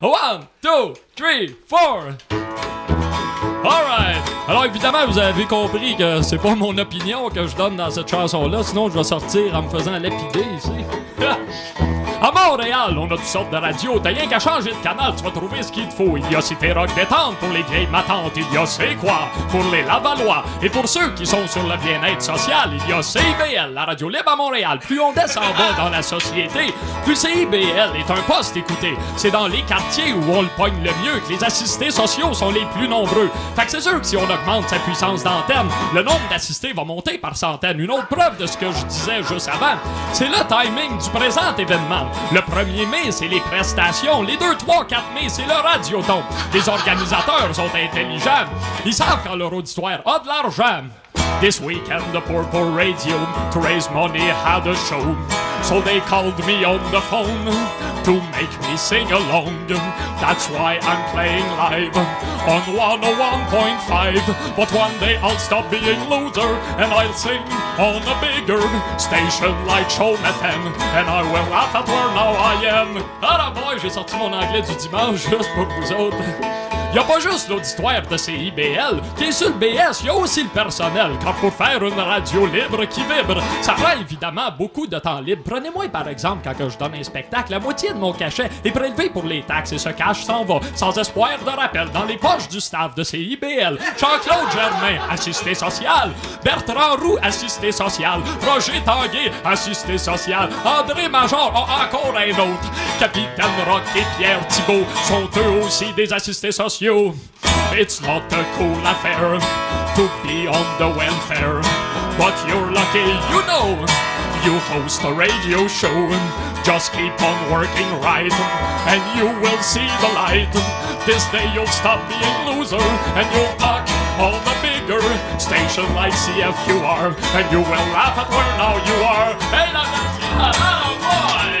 1, 2, 3, 4. Alright! Alors évidemment, vous avez compris que c'est pas mon opinion que je donne dans cette chanson-là, sinon je vais sortir en me faisant lapider ici. À Montréal, on a toutes sortes de radios. T'as rien qu'à changer de canal, tu vas trouver ce qu'il te faut. Il y a Cité Rock Détente pour les vieilles matantes. Il y a C'est quoi pour les Lavallois. Et pour ceux qui sont sur le bien-être social, il y a CIBL, la radio libre à Montréal. Plus on descend bas dans la société, plus CIBL est un poste écouté. C'est dans les quartiers où on le pogne le mieux que les assistés sociaux sont les plus nombreux. Fait que c'est sûr que si on augmente sa puissance d'antenne, le nombre d'assistés va monter par centaines. Une autre preuve de ce que je disais juste avant, c'est le timing du présent événement. Le 1er mai, c'est les prestations. Les 2, 3, 4 mai, c'est le radioton. Les organisateurs sont intelligents. Ils savent quand leur auditoire a de l'argent. This weekend, the Purple Radio to raise money had a show. So they called me on the phone to make me sing along. That's why I'm playing live on 101.5. But one day I'll stop being loser and I'll sing on a bigger station like Show FM. And I will laugh at where now I am. Ah boy, j'ai sorti mon anglais du dimanche juste pour vous autres. Il n'y a pas juste l'auditoire de CIBL qui est sur le BS, il y a aussi le personnel. Car pour faire une radio libre qui vibre, ça prend évidemment beaucoup de temps libre. Prenez-moi par exemple quand je donne un spectacle, la moitié de mon cachet est prélevé pour les taxes et ce cash s'en va sans espoir de rappel dans les poches du staff de CIBL. Jean-Claude Germain, assisté social. Bertrand Roux, assisté social. Roger Tanguay, assisté social. André Major, encore un autre. Capitaine Rock et Pierre Thibault sont eux aussi des assistés sociaux. It's not a cool affair to be on the welfare, but you're lucky, you know, you host a radio show. Just keep on working right, and you will see the light. This day you'll stop being loser, and you'll talk on a bigger station like CFQR, and you will laugh at where now you are. Hey, oh boy!